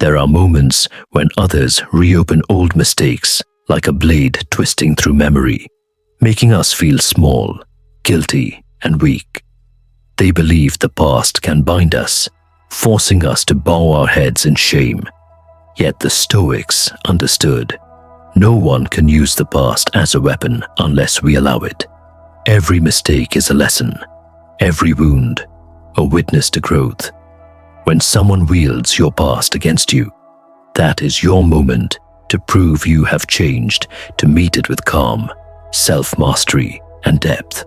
There are moments when others reopen old mistakes like a blade twisting through memory, making us feel small, guilty, and weak. They believe the past can bind us, forcing us to bow our heads in shame. Yet the Stoics understood, no one can use the past as a weapon unless we allow it. Every mistake is a lesson, every wound, a witness to growth. When someone wields your past against you, that is your moment to prove you have changed, to meet it with calm, self-mastery, and depth.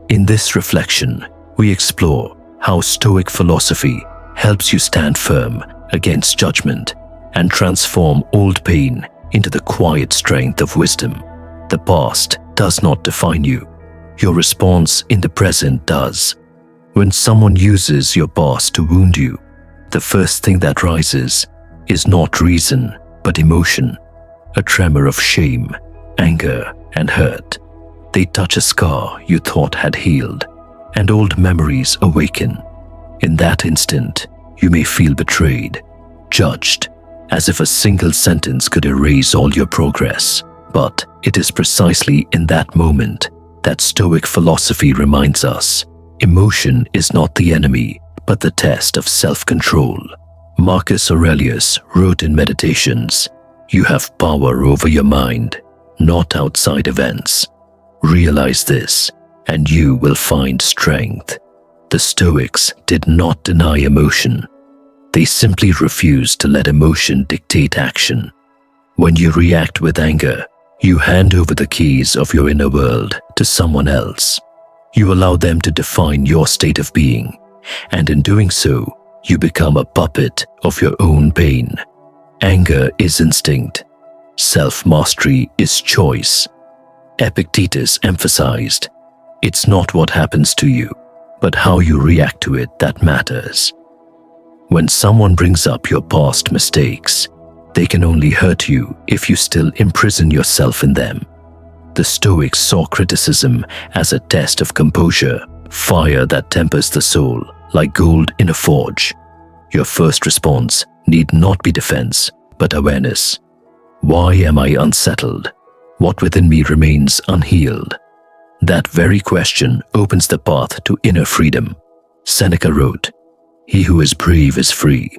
In this reflection, we explore how Stoic philosophy helps you stand firm against judgment and transform old pain into the quiet strength of wisdom. The past does not define you. Your response in the present does. When someone uses your past to wound you, the first thing that rises is not reason, but emotion, a tremor of shame, anger, and hurt. They touch a scar you thought had healed, and old memories awaken. In that instant, you may feel betrayed, judged, as if a single sentence could erase all your progress. But it is precisely in that moment that Stoic philosophy reminds us, emotion is not the enemy, but the test of self-control. Marcus Aurelius wrote in Meditations, "You have power over your mind, not outside events. Realize this, and you will find strength." The Stoics did not deny emotion. They simply refused to let emotion dictate action. When you react with anger, you hand over the keys of your inner world to someone else. You allow them to define your state of being, and in doing so, you become a puppet of your own pain. Anger is instinct. Self-mastery is choice. Epictetus emphasized, it's not what happens to you, but how you react to it that matters. When someone brings up your past mistakes, they can only hurt you if you still imprison yourself in them. The Stoics saw criticism as a test of composure, fire that tempers the soul like gold in a forge. Your first response need not be defense, but awareness. Why am I unsettled? What within me remains unhealed? That very question opens the path to inner freedom. Seneca wrote, "He who is brave is free."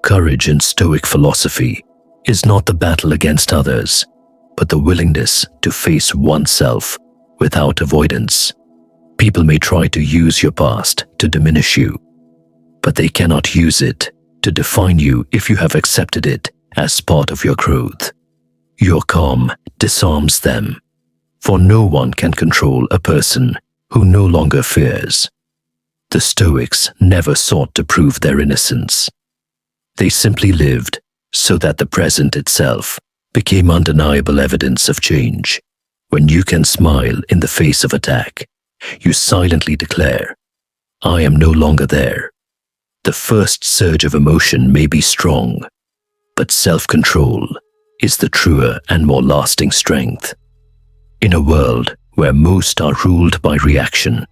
Courage in Stoic philosophy is not the battle against others, but the willingness to face oneself without avoidance. People may try to use your past to diminish you, but they cannot use it to define you if you have accepted it as part of your growth. Your calm disarms them, for no one can control a person who no longer fears. The Stoics never sought to prove their innocence. They simply lived so that the present itself became undeniable evidence of change. When you can smile in the face of attack, you silently declare, "I am no longer there." The first surge of emotion may be strong, but self-control is the truer and more lasting strength. In a world where most are ruled by reaction,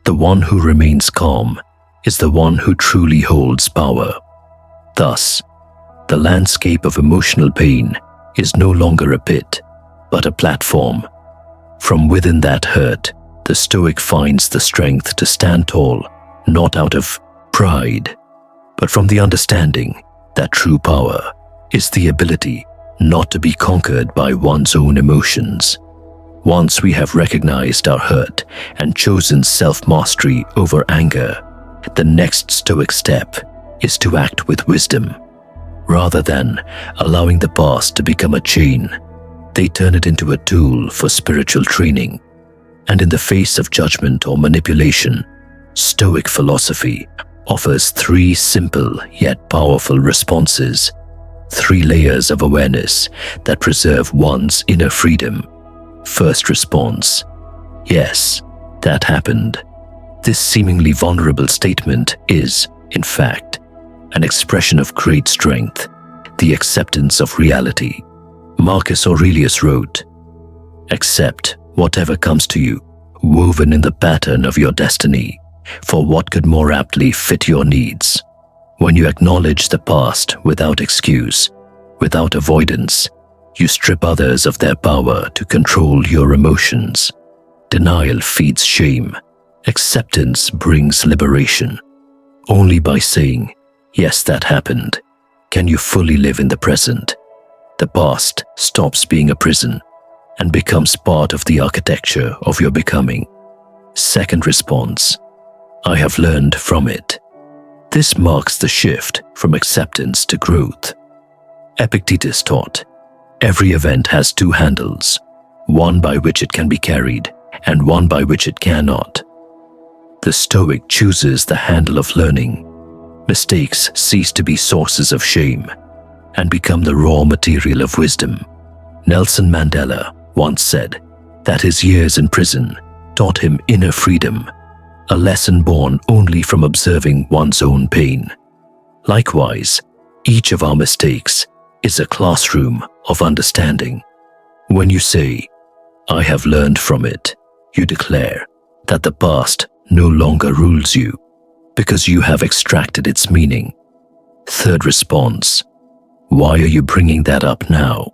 the one who remains calm is the one who truly holds power. Thus, the landscape of emotional pain is no longer a pit, but a platform. From within that hurt, the Stoic finds the strength to stand tall, not out of pride, but from the understanding that true power is the ability not to be conquered by one's own emotions. Once we have recognized our hurt and chosen self-mastery over anger, the next Stoic step is to act with wisdom. Rather than allowing the past to become a chain, they turn it into a tool for spiritual training. And in the face of judgment or manipulation, Stoic philosophy offers three simple yet powerful responses, three layers of awareness that preserve one's inner freedom. First response: yes, that happened. This seemingly vulnerable statement is, in fact, an expression of great strength, the acceptance of reality. Marcus Aurelius wrote, "Accept whatever comes to you, woven in the pattern of your destiny, for what could more aptly fit your needs?" When you acknowledge the past without excuse, without avoidance, you strip others of their power to control your emotions. Denial feeds shame. Acceptance brings liberation. Only by saying, "Yes, that happened," can you fully live in the present. The past stops being a prison and becomes part of the architecture of your becoming. Second response: I have learned from it. This marks the shift from acceptance to growth. Epictetus taught, every event has two handles, one by which it can be carried and one by which it cannot. The Stoic chooses the handle of learning. Mistakes cease to be sources of shame and become the raw material of wisdom. Nelson Mandela once said that his years in prison taught him inner freedom, a lesson born only from observing one's own pain. Likewise, each of our mistakes is a classroom of understanding. When you say, "I have learned from it," you declare that the past no longer rules you because you have extracted its meaning. Third response: why are you bringing that up now?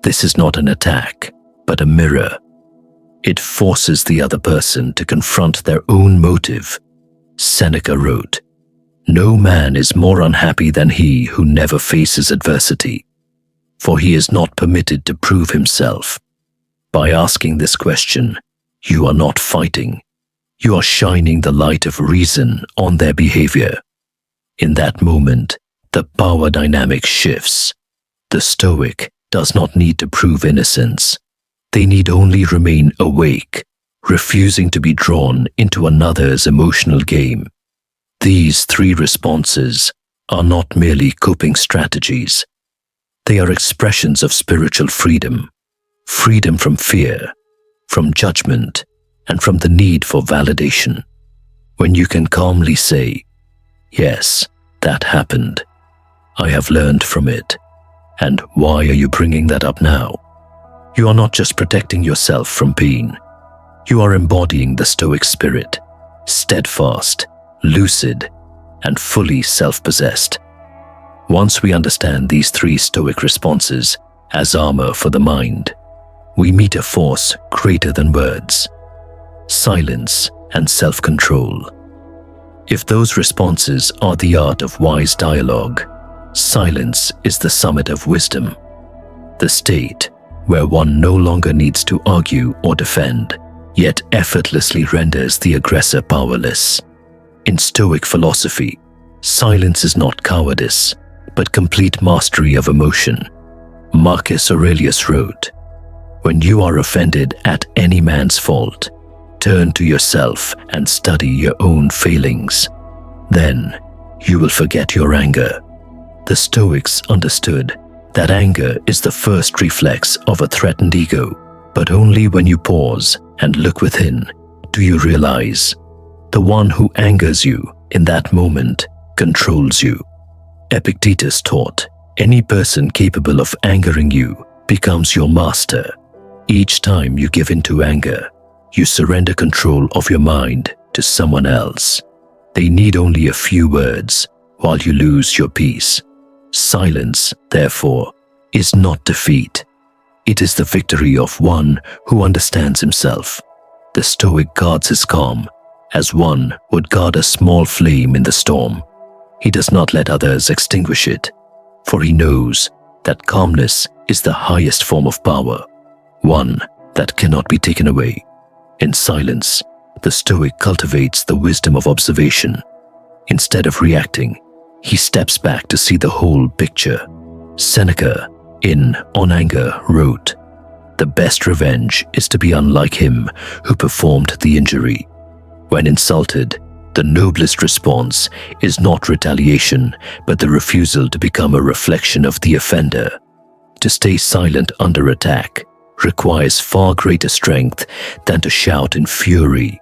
This is not an attack, but a mirror. It forces the other person to confront their own motive. Seneca wrote, "No man is more unhappy than he who never faces adversity, for he is not permitted to prove himself." By asking this question, you are not fighting. You are shining the light of reason on their behavior. In that moment, the power dynamic shifts. The Stoic does not need to prove innocence. They need only remain awake, refusing to be drawn into another's emotional game. These three responses are not merely coping strategies. They are expressions of spiritual freedom, freedom from fear, from judgment, and from the need for validation. When you can calmly say, "Yes, that happened. I have learned from it. And why are you bringing that up now?" You are not just protecting yourself from pain. You are embodying the Stoic spirit, steadfast, lucid, and fully self-possessed. Once we understand these three Stoic responses as armor for the mind, we meet a force greater than words: silence and self-control. If those responses are the art of wise dialogue, silence is the summit of wisdom, the state where one no longer needs to argue or defend, yet effortlessly renders the aggressor powerless. In Stoic philosophy, silence is not cowardice, but complete mastery of emotion. Marcus Aurelius wrote, "When you are offended at any man's fault, turn to yourself and study your own failings. Then you will forget your anger." The Stoics understood that anger is the first reflex of a threatened ego, but only when you pause and look within do you realize the one who angers you in that moment controls you. Epictetus taught, any person capable of angering you becomes your master. Each time you give in to anger, you surrender control of your mind to someone else. They need only a few words while you lose your peace. Silence, therefore, is not defeat. It is the victory of one who understands himself. The Stoic guards his calm as one would guard a small flame in the storm. He does not let others extinguish it, for he knows that calmness is the highest form of power, one that cannot be taken away. In silence, the Stoic cultivates the wisdom of observation. Instead of reacting, he steps back to see the whole picture. Seneca, in On Anger, wrote, "The best revenge is to be unlike him who performed the injury." When insulted, the noblest response is not retaliation, but the refusal to become a reflection of the offender. To stay silent under attack requires far greater strength than to shout in fury.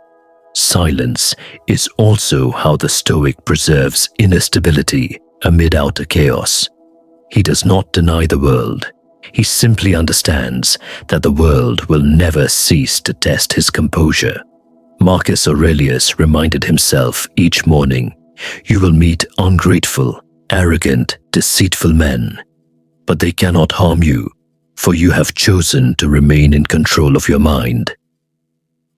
Silence is also how the Stoic preserves inner stability amid outer chaos. He does not deny the world. He simply understands that the world will never cease to test his composure. Marcus Aurelius reminded himself each morning You will meet ungrateful, arrogant, deceitful men, but they cannot harm you, for you have chosen to remain in control of your mind.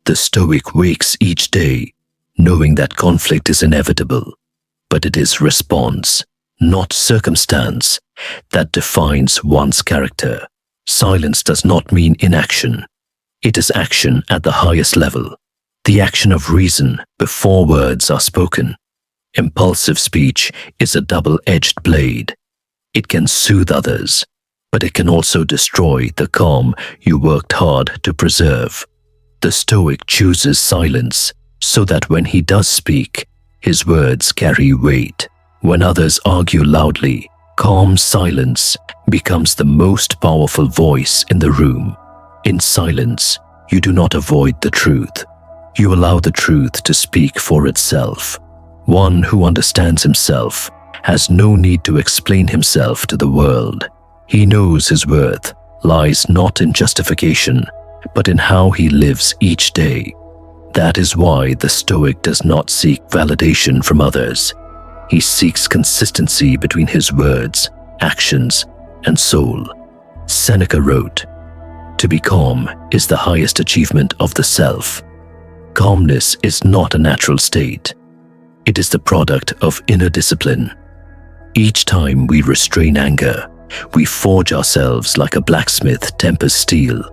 The Stoic wakes each day knowing that conflict is inevitable, but it is response, not circumstance, that defines one's character. Silence does not mean inaction. It is action at the highest level, the action of reason before words are spoken. Impulsive speech is a double-edged blade. It can soothe others, but it can also destroy the calm you worked hard to preserve. The Stoic chooses silence so that when he does speak, his words carry weight. When others argue loudly, calm silence becomes the most powerful voice in the room. In silence, you do not avoid the truth. You allow the truth to speak for itself. One who understands himself has no need to explain himself to the world. He knows his worth lies not in justification, but in how he lives each day. That is why the Stoic does not seek validation from others. He seeks consistency between his words, actions, and soul. Seneca wrote, "To be calm is the highest achievement of the self." Calmness is not a natural state. It is the product of inner discipline. Each time we restrain anger, we forge ourselves like a blacksmith tempers steel.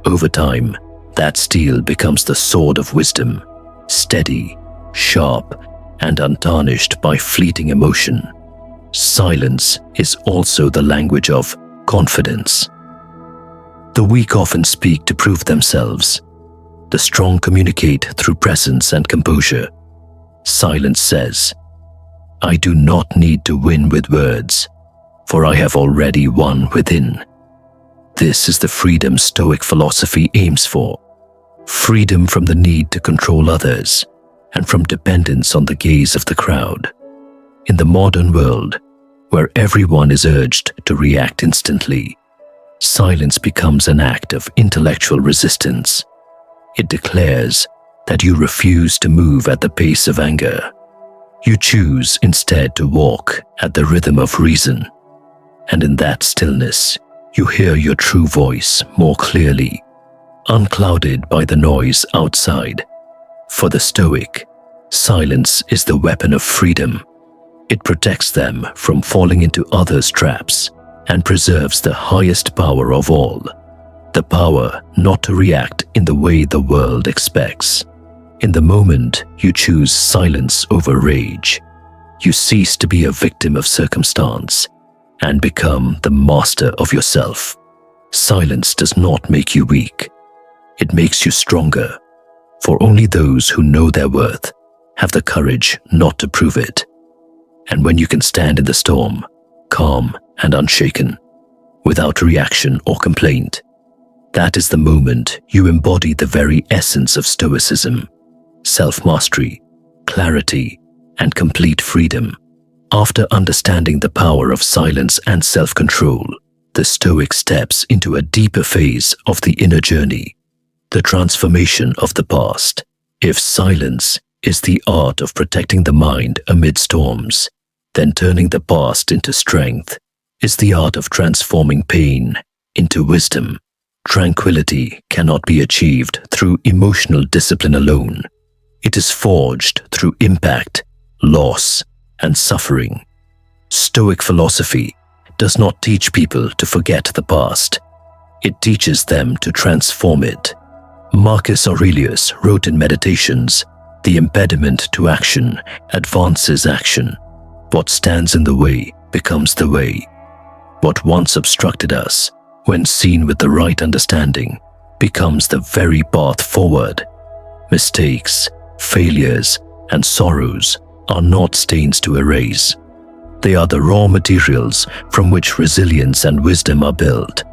Over time, that steel becomes the sword of wisdom, steady, sharp, and untarnished by fleeting emotion. Silence is also the language of confidence. The weak often speak to prove themselves. The strong communicate through presence and composure. Silence says, "I do not need to win with words, for I have already won within." This is the freedom Stoic philosophy aims for. Freedom from the need to control others and from dependence on the gaze of the crowd. In the modern world, where everyone is urged to react instantly, silence becomes an act of intellectual resistance. It declares that you refuse to move at the pace of anger. You choose instead to walk at the rhythm of reason. And in that stillness, you hear your true voice more clearly, unclouded by the noise outside. For the Stoic, silence is the weapon of freedom. It protects them from falling into others' traps and preserves the highest power of all, the power not to react in the way the world expects. In the moment you choose silence over rage, you cease to be a victim of circumstance and become the master of yourself. Silence does not make you weak. It makes you stronger, for only those who know their worth have the courage not to prove it. And when you can stand in the storm, calm and unshaken, without reaction or complaint, that is the moment you embody the very essence of Stoicism: self-mastery, clarity, and complete freedom. After understanding the power of silence and self-control, the Stoic steps into a deeper phase of the inner journey, the transformation of the past. If silence is the art of protecting the mind amid storms, then turning the past into strength is the art of transforming pain into wisdom. Tranquility cannot be achieved through emotional discipline alone. It is forged through impact, loss, and suffering. Stoic philosophy does not teach people to forget the past. It teaches them to transform it. Marcus Aurelius wrote in Meditations, "The impediment to action advances action. What stands in the way becomes the way. What once obstructed us, when seen with the right understanding, becomes the very path forward." Mistakes, failures, and sorrows are not stains to erase. They are the raw materials from which resilience and wisdom are built.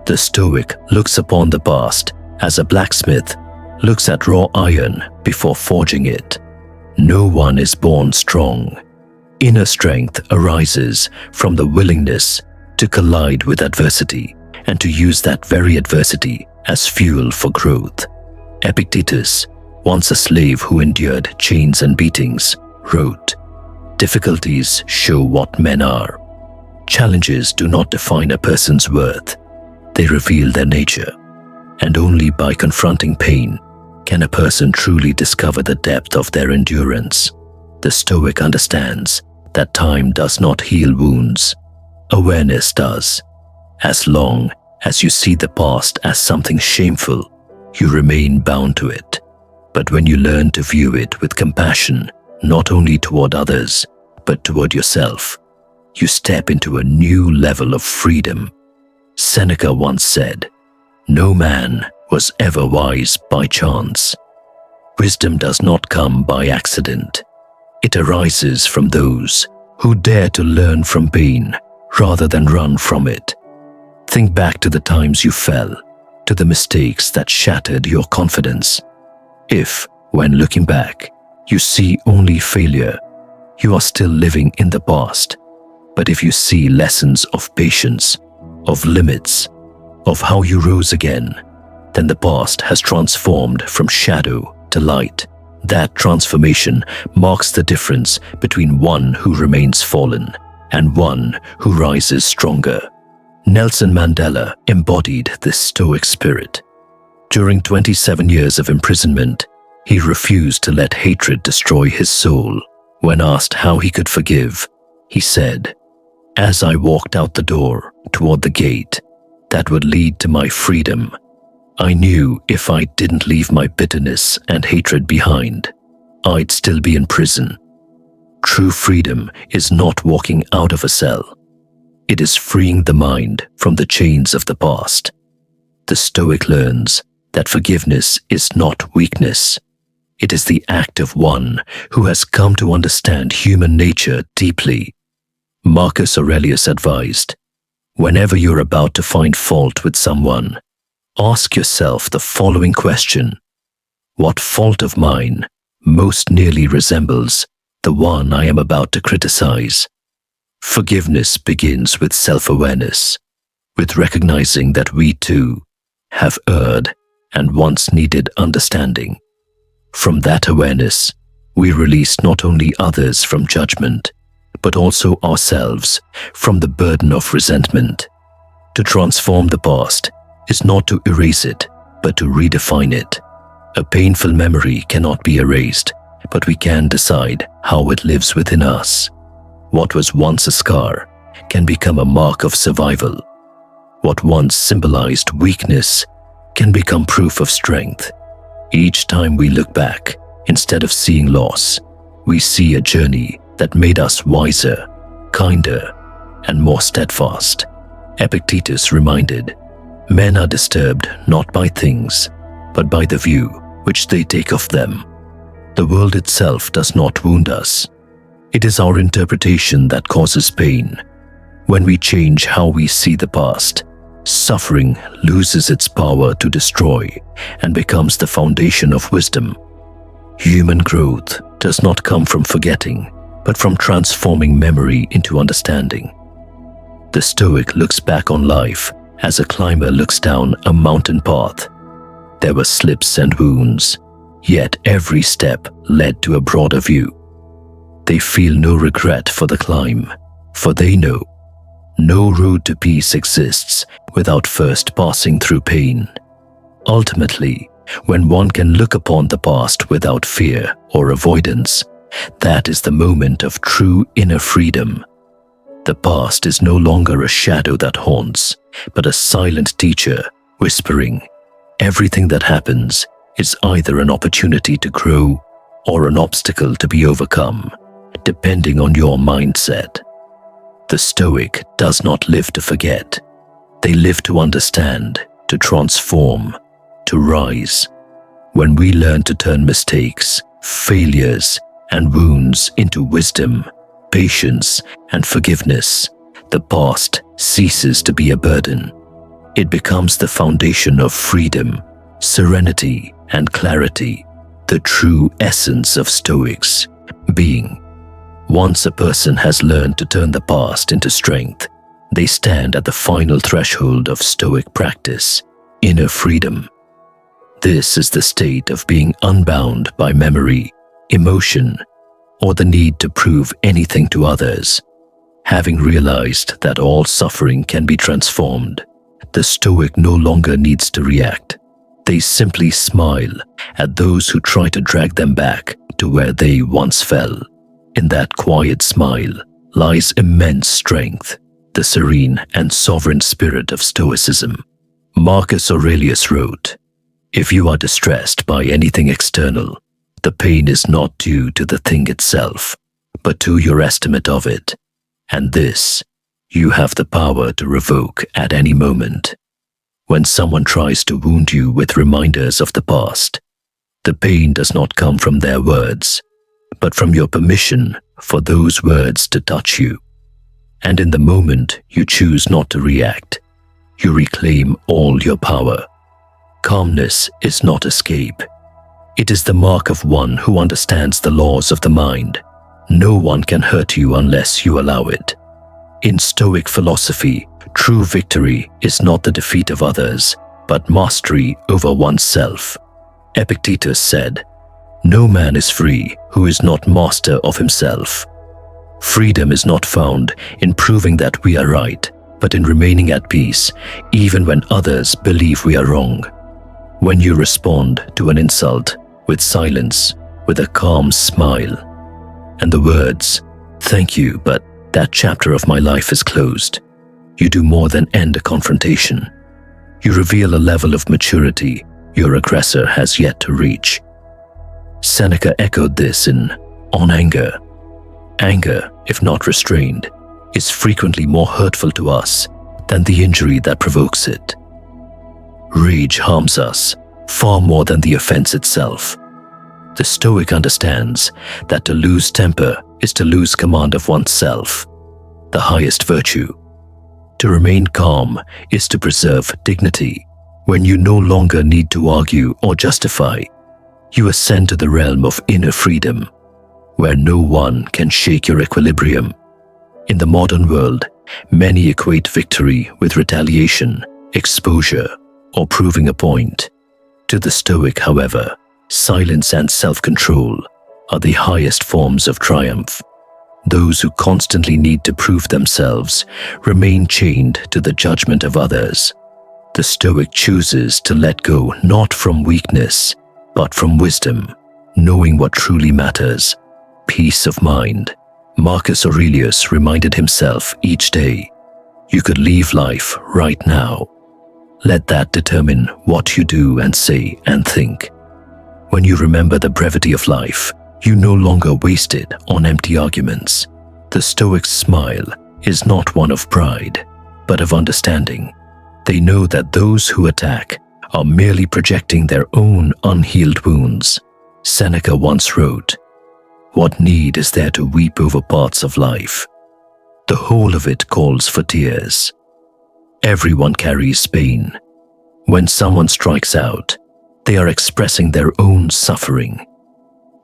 The Stoic looks upon the past as a blacksmith looks at raw iron before forging it. No one is born strong. Inner strength arises from the willingness to collide with adversity and to use that very adversity as fuel for growth. Epictetus, once a slave who endured chains and beatings, wrote, Difficulties show what men are. Challenges do not define a person's worth. They reveal their nature. And only by confronting pain can a person truly discover the depth of their endurance. The Stoic understands that time does not heal wounds. Awareness does. As long as you see the past as something shameful, you remain bound to it. But when you learn to view it with compassion, not only toward others, but toward yourself, you step into a new level of freedom. Seneca once said, "No man was ever wise by chance." Wisdom does not come by accident. It arises from those who dare to learn from pain rather than run from it. Think back to the times you fell, to the mistakes that shattered your confidence. If, when looking back, you see only failure, you are still living in the past. But if you see lessons of patience, of limits, of how you rose again, then the past has transformed from shadow to light. That transformation marks the difference between one who remains fallen and one who rises stronger. Nelson Mandela embodied this Stoic spirit. During 27 years of imprisonment, he refused to let hatred destroy his soul. When asked how he could forgive, he said, "As I walked out the door toward the gate that would lead to my freedom, I knew if I didn't leave my bitterness and hatred behind, I'd still be in prison." True freedom is not walking out of a cell. It is freeing the mind from the chains of the past. The Stoic learns that forgiveness is not weakness. It is the act of one who has come to understand human nature deeply. Marcus Aurelius advised, "Whenever you're about to find fault with someone, ask yourself the following question: what fault of mine most nearly resembles the one I am about to criticize?" Forgiveness begins with self-awareness, with recognizing that we too have erred and once needed understanding. From that awareness, we release not only others from judgment, but also ourselves from the burden of resentment. To transform the past is not to erase it, but to redefine it. A painful memory cannot be erased, but we can decide how it lives within us. What was once a scar can become a mark of survival. What once symbolized weakness can become proof of strength. Each time we look back, instead of seeing loss, we see a journey that made us wiser, kinder, and more steadfast. Epictetus reminded, "Men are disturbed not by things, but by the view which they take of them." The world itself does not wound us. It is our interpretation that causes pain. When we change how we see the past, suffering loses its power to destroy and becomes the foundation of wisdom. Human growth does not come from forgetting, but from transforming memory into understanding. The Stoic looks back on life as a climber looks down a mountain path. There were slips and wounds, yet every step led to a broader view. They feel no regret for the climb, for they know no road to peace exists without first passing through pain. Ultimately, when one can look upon the past without fear or avoidance, that is the moment of true inner freedom. The past is no longer a shadow that haunts, but a silent teacher whispering, "Everything that happens is either an opportunity to grow or an obstacle to be overcome, depending on your mindset." The Stoic does not live to forget. They live to understand, to transform, to rise. When we learn to turn mistakes, failures, and wounds into wisdom, patience, and forgiveness, the past ceases to be a burden. It becomes the foundation of freedom, serenity, and clarity, the true essence of Stoics, being. Once a person has learned to turn the past into strength, they stand at the final threshold of Stoic practice, inner freedom. This is the state of being unbound by memory, emotion, or the need to prove anything to others. Having realized that all suffering can be transformed, the Stoic no longer needs to react. They simply smile at those who try to drag them back to where they once fell. In that quiet smile lies immense strength, the serene and sovereign spirit of Stoicism. Marcus Aurelius wrote, "If you are distressed by anything external, the pain is not due to the thing itself, but to your estimate of it. And this, you have the power to revoke at any moment." When someone tries to wound you with reminders of the past, the pain does not come from their words, but from your permission for those words to touch you. And in the moment you choose not to react, you reclaim all your power. Calmness is not escape. It is the mark of one who understands the laws of the mind. No one can hurt you unless you allow it. In Stoic philosophy, true victory is not the defeat of others, but mastery over oneself. Epictetus said, "No man is free who is not master of himself." Freedom is not found in proving that we are right, but in remaining at peace, even when others believe we are wrong. When you respond to an insult with silence, with a calm smile, and the words, "Thank you, but that chapter of my life is closed," you do more than end a confrontation. You reveal a level of maturity your aggressor has yet to reach. Seneca echoed this in On Anger. Anger, if not restrained, is frequently more hurtful to us than the injury that provokes it. Rage harms us far more than the offense itself. The Stoic understands that to lose temper is to lose command of oneself, the highest virtue. To remain calm is to preserve dignity. When you no longer need to argue or justify, you ascend to the realm of inner freedom, where no one can shake your equilibrium. In the modern world, many equate victory with retaliation, exposure, or proving a point. To the Stoic, however, silence and self-control are the highest forms of triumph. Those who constantly need to prove themselves remain chained to the judgment of others. The Stoic chooses to let go not from weakness, but from wisdom, knowing what truly matters, peace of mind. Marcus Aurelius reminded himself each day, "You could leave life right now." Let that determine what you do and say and think. When you remember the brevity of life, you no longer waste it on empty arguments. The Stoic's smile is not one of pride, but of understanding. They know that those who attack are merely projecting their own unhealed wounds. Seneca once wrote, "What need is there to weep over parts of life? The whole of it calls for tears." Everyone carries pain. When someone strikes out, they are expressing their own suffering.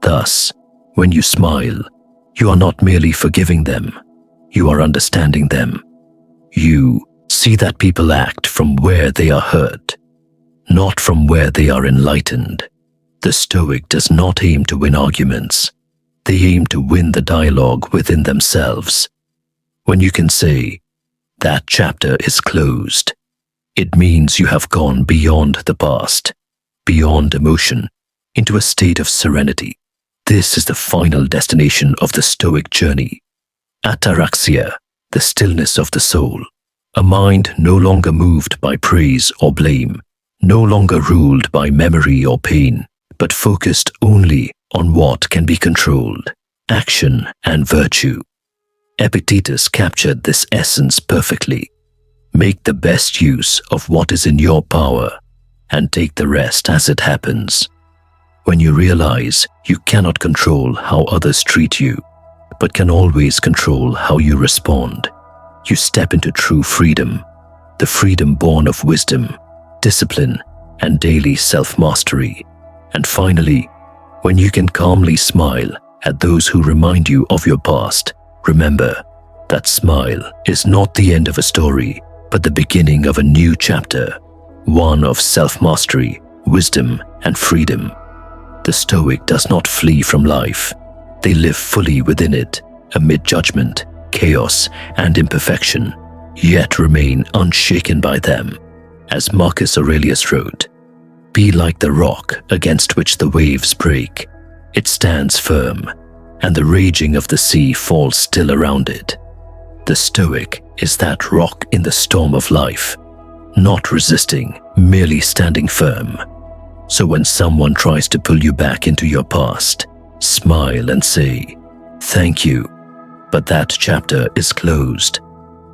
Thus, when you smile, you are not merely forgiving them, you are understanding them. You see that people act from where they are hurt, not from where they are enlightened. The Stoic does not aim to win arguments. They aim to win the dialogue within themselves. When you can say, "That chapter is closed," it means you have gone beyond the past, beyond emotion, into a state of serenity. This is the final destination of the Stoic journey. Ataraxia, the stillness of the soul. A mind no longer moved by praise or blame, no longer ruled by memory or pain, but focused only on what can be controlled, action and virtue. Epictetus captured this essence perfectly. Make the best use of what is in your power, and take the rest as it happens. When you realize you cannot control how others treat you, but can always control how you respond, you step into true freedom, the freedom born of wisdom, discipline, and daily self-mastery. And finally, when you can calmly smile at those who remind you of your past, remember that smile is not the end of a story, but the beginning of a new chapter, one of self-mastery, wisdom, and freedom. The Stoic does not flee from life. They live fully within it, amid judgment, chaos, and imperfection, yet remain unshaken by them. As Marcus Aurelius wrote, "Be like the rock against which the waves break. It stands firm, and the raging of the sea falls still around it." The Stoic is that rock in the storm of life, not resisting, merely standing firm. So when someone tries to pull you back into your past, smile and say, "Thank you, but that chapter is closed."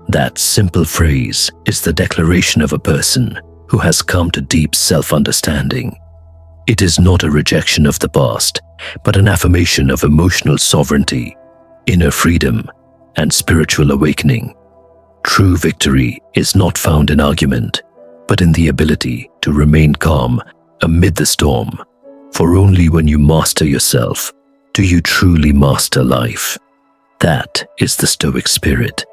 That simple phrase is the declaration of a person who has come to deep self-understanding. It is not a rejection of the past, but an affirmation of emotional sovereignty, inner freedom, and spiritual awakening. True victory is not found in argument, but in the ability to remain calm amid the storm. For only when you master yourself do you truly master life. That is the Stoic spirit.